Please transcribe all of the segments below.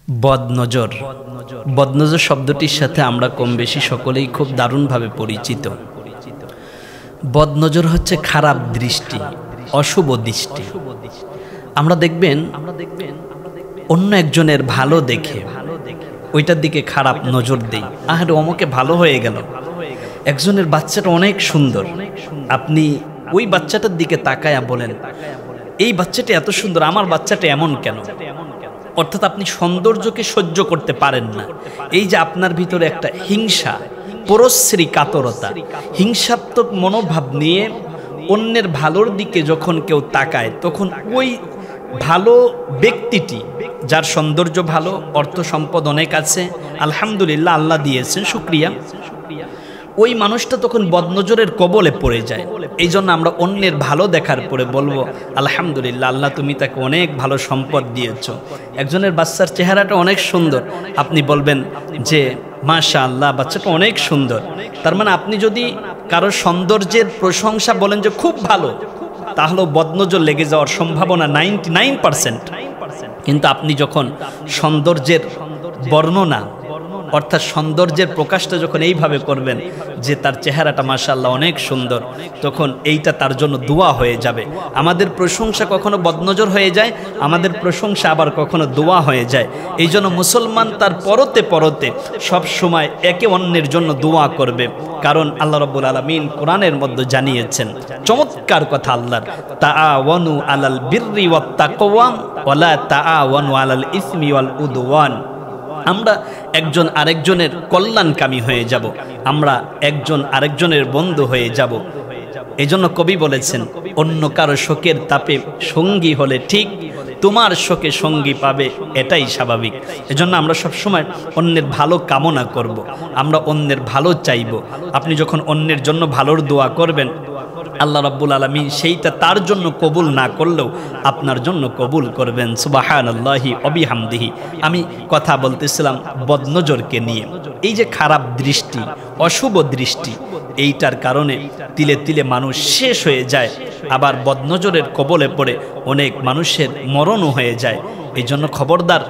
বদনজর বদনজর শব্দটির সাথে আমরা কম বেশি সকলেই খুব দারুণভাবে পরিচিত। বদনজর হচ্ছে খারাপ দৃষ্টি, অশুভ দৃষ্টি। আমরা দেখবেন অন্য একজনের ভালো দেখে ওইটার দিকে খারাপ নজর দেই, আরে অমুকে ভালো হয়ে গেল, একজনের বাচ্চাটা অনেক সুন্দর, আপনি ওই বাচ্চাটার দিকে তাকায়া বলেন এই বাচ্চাটা এত সুন্দর, আমার বাচ্চাটা এমন কেন? অর্থাৎ আপনি সৌন্দর্যকে সহ্য করতে পারেন না। এই যে আপনার ভিতরে একটা হিংসা, পরশ্রী কাতরতা, হিংসাত্মক মনোভাব নিয়ে অন্যের ভালোর দিকে যখন কেউ তাকায়, তখন ওই ভালো ব্যক্তিটি, যার সৌন্দর্য ভালো, অর্থ সম্পদ অনেক আছে, আলহামদুলিল্লাহ আল্লাহ দিয়েছেন, শুকরিয়া, ওই মানুষটা তখন বদনজরের কবলে পড়ে যায়। এই জন্য আমরা অন্যের ভালো দেখার পরে বলবো আলহামদুলিল্লাহ আল্লাহ তুমি তাকে অনেক ভালো সম্পদ দিয়েছ। একজনের বাচ্চার চেহারাটা অনেক সুন্দর, আপনি বলবেন যে মাশাআল্লাহ বাচ্চাটা অনেক সুন্দর। তার মানে আপনি যদি কারো সৌন্দর্যের প্রশংসা বলেন যে খুব ভালো, তাহলেও বদনজর লেগে যাওয়ার সম্ভাবনা 99%। কিন্তু আপনি যখন সৌন্দর্যের বর্ণনা অর্থাৎ সৌন্দর্যের প্রকাশটা যখন এইভাবে করবেন যে তার চেহারাটা মাশাআল্লাহ অনেক সুন্দর, তখন এইটা তার জন্য দোয়া হয়ে যাবে। আমাদের প্রশংসা কখনো বদনজর হয়ে যায়, আমাদের প্রশংসা আবার কখনো দোয়া হয়ে যায়। এই জন্য মুসলমান তার পরতে পরতে সব সময় একে অন্যের জন্য দোয়া করবে, কারণ আল্লাহ রাব্বুল আলামিন কোরআনের মধ্যে জানিয়েছেন চমৎকার কথা, আল্লাহর তাআওয়ানু আলাল বিররি ওয়াত তাকওয়া ওয়ালা তাআওয়ানু আলাল ইসমি ওয়াল উদওয়ান। আমরা একজন আরেকজনের কল্যাণকামী হয়ে যাব, আমরা একজন আরেকজনের বন্ধু হয়ে যাব। এজন্য কবি বলেছেন অন্য কারো শোকের তাপে সঙ্গী হলে ঠিক তোমার শোকে সঙ্গী পাবে, এটাই স্বাভাবিক। এজন্য আমরা সবসময় অন্যের ভালো কামনা করব, আমরা অন্যের ভালো চাইব। আপনি যখন অন্যের জন্য ভালোর দোয়া করবেন, আল্লাহ রাব্বুল আলামিন সেইটা তার জন্য কবুল না করলেও আপনার জন্য কবুল করবেন। সুবহানাল্লাহি ওয়া বিহামদিহি। আমি কথা বলতেছিলাম বদনজরকে নিয়ে। এই যে খারাপ দৃষ্টি, অশুভ দৃষ্টি, এইটার কারণে তিলে তিলে মানুষ শেষ হয়ে যায়, আবার বদনজরের কবলে পড়ে অনেক মানুষের মরণও হয়ে যায়। এই জন্য খবরদার,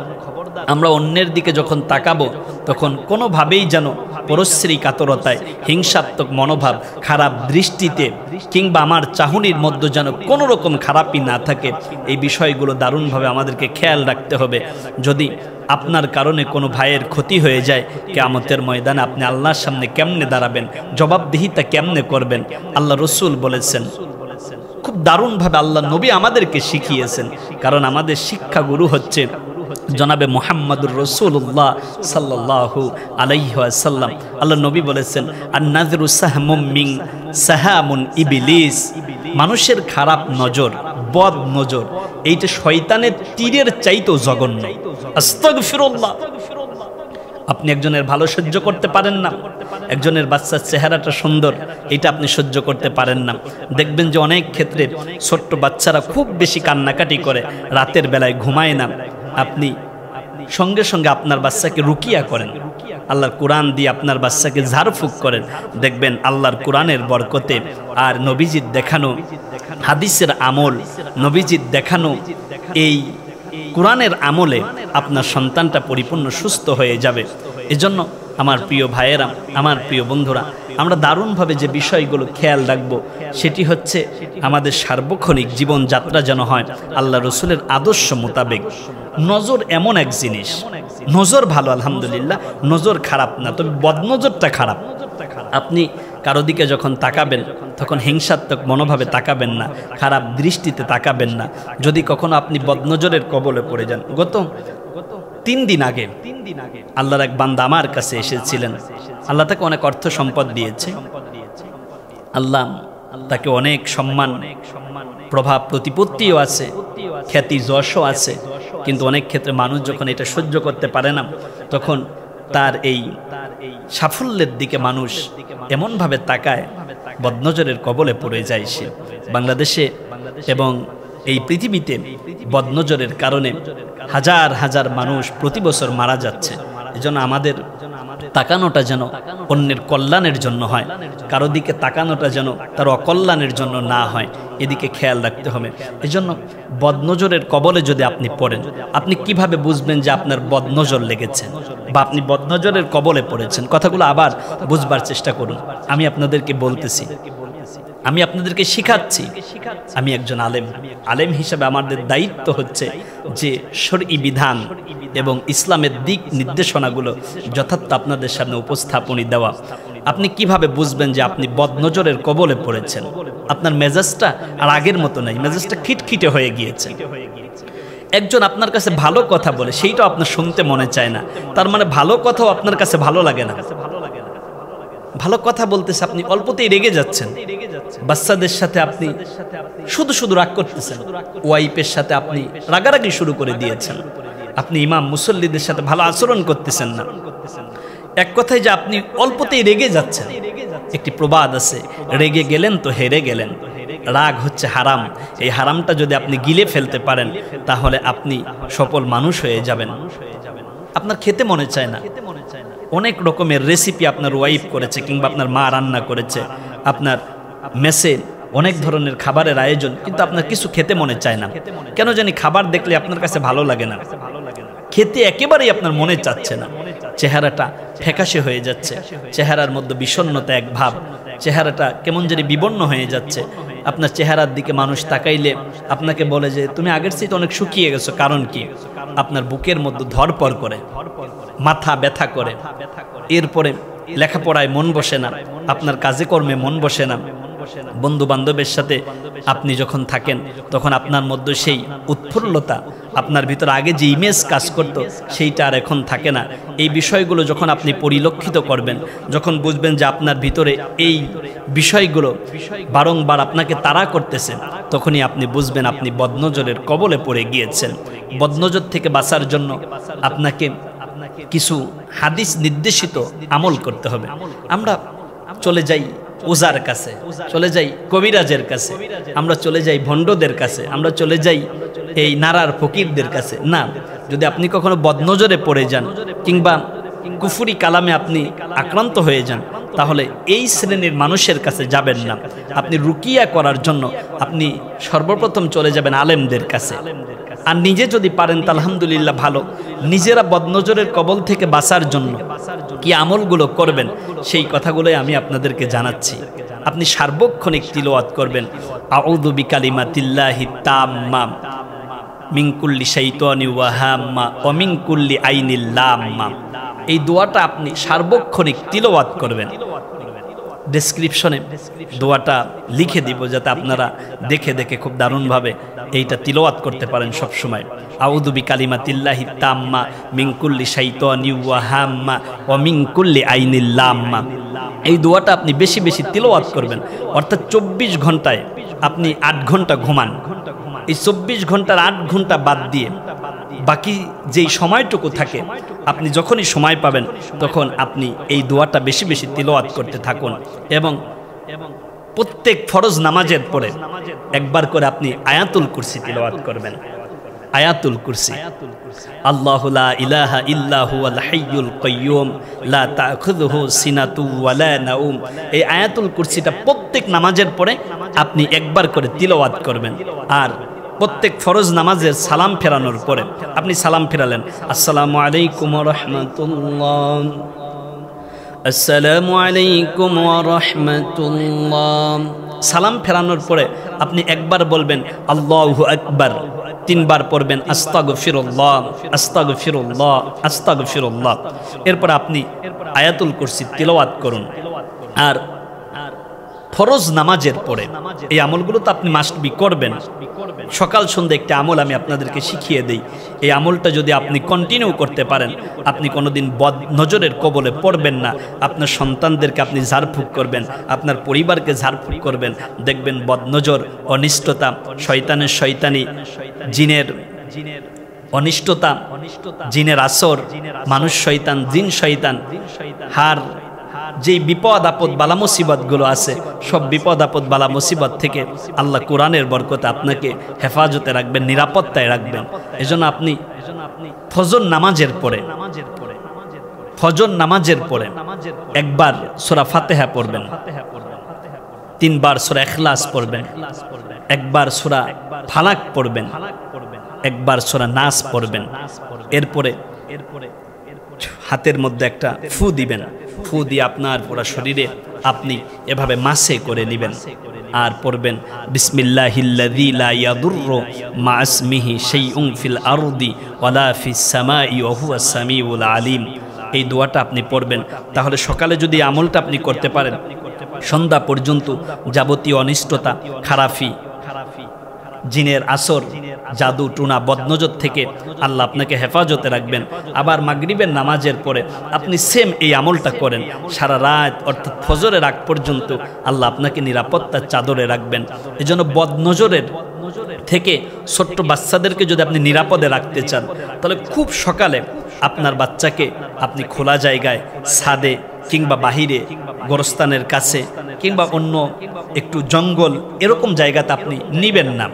আমরা অন্যের দিকে যখন তাকাবো তখন কোনোভাবেই যেন পরশ্রী কাতরতায়, হিংসাত্মক মনোভাব, খারাপ দৃষ্টিতে কিংবা আমার চাহনির মধ্যে যেন কোনো রকম খারাপই না থাকে। এই বিষয়গুলো দারুণভাবে আমাদেরকে খেয়াল রাখতে হবে। যদি আপনার কারণে কোনো ভাইয়ের ক্ষতি হয়ে যায়, কিয়ামতের ময়দানে আপনি আল্লাহর সামনে কেমনে দাঁড়াবেন, জবাবদিহিতা কেমনে করবেন? আল্লাহ রসুল বলেছেন, খুব দারুণভাবে আল্লাহ নবী আমাদেরকে শিখিয়েছেন, কারণ আমাদের শিক্ষাগুরু হচ্ছে জনাবে মুহাম্মদুর রাসূলুল্লাহ সাল্লাল্লাহু আলাইহি ওয়াসাল্লাম। আল্লাহ নবী বলেছেন আন-নাযরু সাহমুম মিন সাহামুন ইবলিস। মানুষের খারাপ নজর, বদ নজর, এইটা শয়তানের তীরের চাইতেও জঘন্য। আস্তাগফিরুল্লাহ। আপনি একজনের ভালো সহ্য করতে পারেন না, একজনের বাচ্চার চেহারাটা সুন্দর, এটা আপনি সহ্য করতে পারেন না। দেখবেন যে অনেক ক্ষেত্রে ছোট্ট বাচ্চারা খুব বেশি কান্নাকাটি করে, রাতের বেলায় ঘুমায় না, আপনি সঙ্গে সঙ্গে আপনার বাচ্চাকে রুকিয়া করেন, আল্লাহর কোরআন দিয়ে আপনার বাচ্চাকে ঝাড়ফুঁক করেন, দেখবেন আল্লাহর কোরআনের বরকতে আর নবীজির দেখানো হাদিসের আমল, নবীজির দেখানো এই কোরআনের আমলে আপনার সন্তানটা পরিপূর্ণ সুস্থ হয়ে যাবে। এজন্য আমার প্রিয় ভাইয়েরা, আমার প্রিয় বন্ধুরা, আমরা দারুণভাবে যে বিষয়গুলো খেয়াল রাখবো সেটি হচ্ছে আমাদের সার্বক্ষণিক জীবনযাত্রা যেন হয় আল্লাহ রসুলের আদর্শ মোতাবেক। নজর এমন এক জিনিস, নজর ভালো আলহামদুলিল্লাহ, নজর খারাপ না, তবে বদনজরটা খারাপ। আপনি কারো দিকে যখন তাকাবেন তখন হিংসাত্মক মনোভাবে তাকাবেন না, খারাপ দৃষ্টিতে তাকাবেন না। যদি কখনো আপনি বদনজরের কবলে পড়ে যান, গত 3 দিন আগে আল্লাহর এক বান্দা আমার কাছে এসেছিলেন, আল্লাহ তাকে অনেক অর্থ সম্পদ দিয়েছে, আল্লাহ তাকে অনেক সম্মান, প্রভাব, প্রতিপত্তিও আছে, খ্যাতি যশও আছে, কিন্তু অনেক ক্ষেত্রে মানুষ যখন এটা সহ্য করতে পারে না, তখন তার এই সাফল্যের দিকে মানুষ এমনভাবে তাকায়, বদনজরের কবলে পড়ে যায় সে। বাংলাদেশে এবং এই পৃথিবীতে বদনজরের কারণে হাজার হাজার মানুষ প্রতি বছর মারা যাচ্ছে। এজন্য আমাদের তাকানোটা যেন অন্যের কল্যাণের জন্য হয়, কারো দিকে তাকানোটা যেন তার অকল্যাণের জন্য না হয়, এদিকে খেয়াল রাখতে হবে। এজন্য বদনজরের কবলে যদি আপনি পড়েন, আপনি কিভাবে বুঝবেন যে আপনার বদনজর লেগেছে বা আপনি বদনজরের কবলে পড়েছেন? কথাগুলো আবার বুঝবার চেষ্টা করুন। আমি আপনাদেরকে বলতেছি, আমি আপনাদেরকে শিখাচ্ছি, আমি একজন আলেম হিসাবে আমাদের দায়িত্ব হচ্ছে যে শরঈ বিধান এবং ইসলামের দিক নির্দেশনাগুলো যথার্থ আপনাদের সামনে উপস্থাপনী দেওয়া। আপনি কিভাবে বুঝবেন যে আপনি বদনজরের কবলে পড়েছেন? আপনার মেজাজটা আর আগের মতো নাই, মেজাজটা খিটখিটে হয়ে গিয়েছে। একজন আপনার কাছে ভালো কথা বলে, সেইটাও আপনার শুনতে মনে চায় না, তার মানে ভালো কথাও আপনার কাছে ভালো লাগে না। ভালো কথা বলতেছে, আপনি অল্পতেই রেগে যাচ্ছেন। বাচ্চাদের সাথে আপনি শুধু শুধু রাগ করতেছেন, ওয়াইফের সাথে আপনি রাগারাগি শুরু করে দিয়েছেন, আপনি ইমাম মুসল্লিদের সাথে ভালো আচরণ করতেছেন না। এক কথায় যে আপনি অল্পতেই রেগে যাচ্ছেন। একটি প্রবাদ আছে, রেগে গেলেন তো হেরে গেলেন। রাগ হচ্ছে হারাম, এই হারামটা যদি আপনি গিলে ফেলতে পারেন তাহলে আপনি সফল মানুষ হয়ে যাবেন। আপনার খেতে মনে চায় না, অনেক রকমের রেসিপি আপনার ওয়াইফ করেছে কিংবা আপনার মা রান্না করেছে, আপনার মেসে অনেক ধরনের খাবারের আয়োজন, কিন্তু আপনার কিছু খেতে মনে চায় না। কেন জানি খাবার দেখলে আপনার কাছে ভালো লাগে না, খেতে একেবারেই আপনার মনে চাচ্ছে না। চেহারাটা ফ্যাকাশে হয়ে যাচ্ছে, চেহারার মধ্যে বিষণ্ণতা এক ভাব, চেহারাটা কেমন জানি বিবর্ণ হয়ে যাচ্ছে। আপনার চেহারার দিকে মানুষ তাকাইলে আপনাকে বলে যে তুমি আগের চেয়ে অনেক শুকিয়ে গেছো। কারণ কি? আপনার বুকের মধ্যে ধরপড় করে, মাথা ব্যথা করে, এরপরে লেখাপড়ায় মন বসে না, আপনার কাজে কর্মে মন বসে না, বন্ধু বান্ধবের সাথে আপনি যখন থাকেন তখন আপনার মধ্যে সেই উৎফুল্লতা, আপনার ভিতরে আগে যে ইমেজ কাজ করত সেইটা আর এখন থাকে না। এই বিষয়গুলো যখন আপনি পরিলক্ষিত করবেন, যখন বুঝবেন যে আপনার ভিতরে এই বিষয়গুলো বারংবার আপনাকে তাড়া করতেছে, তখনই আপনি বুঝবেন আপনি বদনজরের কবলে পড়ে গিয়েছেন। বদনজর থেকে বাঁচার জন্য আপনাকে কিছু হাদিস নির্দেশিত আমল করতে হবে। আমরা চলে যাই ওজার কাছে, চলে যাই কবিরাজের কাছে, আমরা চলে যাই ভণ্ডদের কাছে, আমরা চলে যাই এই নারার ফকিরদের কাছে। না, যদি আপনি কখনো বদনজরে পড়ে যান কিংবা কুফরি কালামে আপনি আক্রান্ত হয়ে যান, তাহলে এই শ্রেণীর মানুষের কাছে যাবেন না। আপনি রুকিয়া করার জন্য আপনি সর্বপ্রথম চলে যাবেন আলেমদের কাছে। আর নিজে যদি পারেন তা আলহামদুলিল্লাহ ভালো। নিজেরা বদনজরের কবল থেকে বাঁচার জন্য কি আমলগুলো করবেন সেই কথাগুলোই আমি আপনাদেরকে জানাচ্ছি। আপনি সার্বক্ষণিক তিলাওয়াত করবেন আউযু বিকালিমাতিল্লাহি তাম্মা মিন কুল্লি শাইতানি ওয়া হাম্মা ওয়া মিন কুল্লি আইনিল লাম্মা। এই দোয়াটা আপনি সার্বক্ষণিক তিলাওয়াত করবেন। ডেসক্রিপশনে দোয়াটা লিখে দিব যাতে আপনারা দেখে দেখে খুব দারুণভাবে এইটা তিলাওয়াত করতে পারেন সব সময়। আউযু বিকালিমাতিল্লাহি তাম্মা মিন কুল্লি শাইতানি ওয়া হাম্মা ওয়া মিন কুল্লি আইনিল লাম্মা। এই দোয়াটা আপনি বেশি বেশি তিলাওয়াত করবেন। অর্থাৎ 24 ঘন্টায় আপনি 8 ঘন্টা ঘুমান, এই 24 ঘন্টার 8 ঘন্টা বাদ দিয়ে বাকি যেই সময়টুকু থাকে আপনি যখনই সময় পাবেন তখন আপনি এই দোয়াটা বেশি বেশি তিলাওয়াত করতে থাকুন। এবং প্রত্যেক ফরজ নামাজের পরে একবার করে আপনি আয়াতুল কুরসি তিলাওয়াত করবেন। আয়াতুল কুরসি, আল্লাহু লা ইলাহা ইল্লা হুয়াল হাইয়ুল কাইয়্যুম লা তাখুযুহু সিনাতু ওয়া লা নাউম। এই আয়াতুল কুরসিটা প্রত্যেক নামাজের পরে আপনি একবার করে তিলাওয়াত করবেন। আর প্রত্যেক ফরজ নামাজের সালাম ফেরানোর পরে আপনি সালাম ফেরালেন, আসসালামু আলাইকুম ওয়া রাহমাতুল্লাহ, আসসালামু আলাইকুম ওয়া রাহমাতুল্লাহ। সালাম ফেরানোর পরে আপনি একবার বলবেন আল্লাহু আকবার, 3 বার পড়বেন আস্তাগফিরুল্লাহ আস্তাগফিরুল্লাহ আস্তাগফিরুল্লাহ। এরপর আপনি আয়াতুল কুরসি তিলাওয়াত করুন। আর ফরজ নামাজের পরে এই আমলগুলো তো আপনি মাস্ট বি করবেন। সকাল সন্ধ্যা একটা আমল আমি আপনাদেরকে শিখিয়ে দেই, এই আমলটা যদি আপনি কন্টিনিউ করতে পারেন আপনি কোনোদিন বদনজরের কবলে পড়বেন না। আপনার সন্তানদেরকে আপনি ঝাড়ফুঁক করবেন, আপনার পরিবারকে ঝাড়ফুঁক করবেন, দেখবেন বদনজর, অনিষ্টতা, শয়তানের শয়তানি, জিনের অনিষ্টতা, জিনের আসর, মানুষ শয়তান, জিন শয়তান, হার যেই বিপদ আপদ বালা মুসিবতগুলো আছে সব বিপদ আপদ বালা মুসিবত থেকে আল্লাহ কোরআনের বরকতে আপনাকে হেফাজতে রাখবেন, নিরাপত্তায় রাখবেন। এজন্য আপনি ফজর নামাজের পরে ফজর নামাজের পরে একবার সূরা ফাতিহা পড়বেন, 3 বার সূরা ইখলাস পড়বেন, একবার সূরা ফালাক পড়বেন, একবার সূরা নাস পড়বেন। এরপরে হাতের মধ্যে একটা ফু দিবেন, ফু দিয়ে আপনার পুরো শরীরে আপনি এভাবে মাসে করে নেবেন আর পড়বেন বিসমিল্লাহিল্লাযী লা ইয়াদুররু মা ইসমিহি শাইউন ফিল আরদি ওয়ালা ফিস সামাই ওয়া হুয়াস সামিউল আলিম। এই দোয়াটা আপনি পড়বেন। তাহলে সকালে যদি আমলটা আপনি করতে পারেন, সন্ধ্যা পর্যন্ত যাবতীয় অনিষ্টতা, খারাপি, জিনের আসর, জাদু টুনা, বদনজর থেকে আল্লাহ আপনাকে হেফাজতে রাখবেন। আবার মাগরিবের নামাজের পরে আপনি সেম এই আমলটা করেন, সারা রাত অর্থাৎ ফজরের আগ পর্যন্ত আল্লাহ আপনাকে নিরাপত্তার চাদরে রাখবেন। এজন্য বদনজরের থেকে ছোট্ট বাচ্চাদেরকে যদি আপনি নিরাপদে রাখতে চান, তাহলে খুব সকালে আপনার বাচ্চাকে আপনি খোলা জায়গায়, ছাদে কিংবা বাহিরে, গোরস্থানের কাছে কিংবা অন্য একটু জঙ্গল এরকম জায়গাতে আপনি নিবেন না।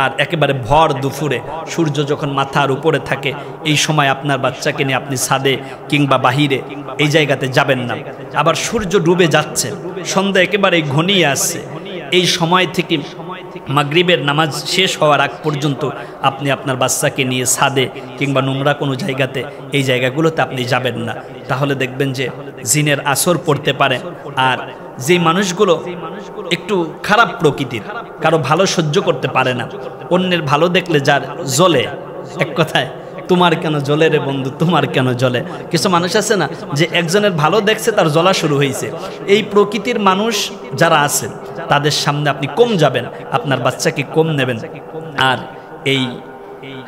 আর একেবারে ভর দুপুরে সূর্য যখন মাথার উপরে থাকে, এই সময় আপনার বাচ্চাকে নিয়ে আপনি ছাদে কিংবা বাহিরে এই জায়গাতে যাবেন না। আবার সূর্য ডুবে যাচ্ছে, সন্ধ্যা একেবারে ঘনিয়ে আসছে, এই সময় থেকে মাগরিবের নামাজ শেষ হওয়ার আগ পর্যন্ত আপনি আপনার বাচ্চাকে নিয়ে ছাদে কিংবা নোংরা কোনো জায়গাতে, এই জায়গাগুলোতে আপনি যাবেন না। তাহলে দেখবেন যে জিনের আসর পড়তে পারে। আর যে মানুষগুলো একটু খারাপ প্রকৃতির, কারো ভালো সহ্য করতে পারে না, অন্যের ভালো দেখলে যার জ্বলে, এক কথায় তোমার কেন জ্বলে রে বন্ধু, তোমার কেন জ্বলে। কিছু মানুষ আছে না যে একজনের ভালো দেখছে তার জ্বলা শুরু হয়েছে। এই প্রকৃতির মানুষ যারা আছেন তাদের সামনে আপনি কম যাবেন, আপনার বাচ্চাকে কম নেবেন। আর এই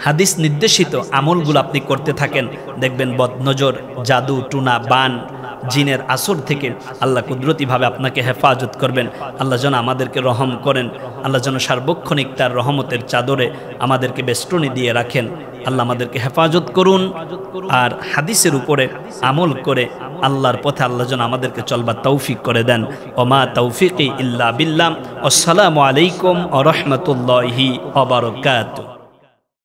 হাদিস নির্দেশিত আমলগুলো আপনি করতে থাকেন, দেখবেন বদনজর, জাদু টুনা, বান, জিনের আসর থেকে আল্লাহ কুদরতিভাবে আপনাকে হেফাজত করবেন। আল্লাহ যেন আমাদেরকে রহম করেন, আল্লাহ যেন সার্বক্ষণিক তার রহমতের চাদরে আমাদেরকে বেষ্টনী দিয়ে রাখেন। আল্লাহ আমাদেরকে হেফাজত করুন। আর হাদিসের উপরে আমল করে আল্লাহর পথে আল্লাহ যেন আমাদেরকে চলবার তৌফিক করে দেন। ওমা তৌফিকি ইল্লা বিল্লাহ। আসসালামু আলাইকুম ওয়া রাহমাতুল্লাহি ওয়া বারাকাতুহু।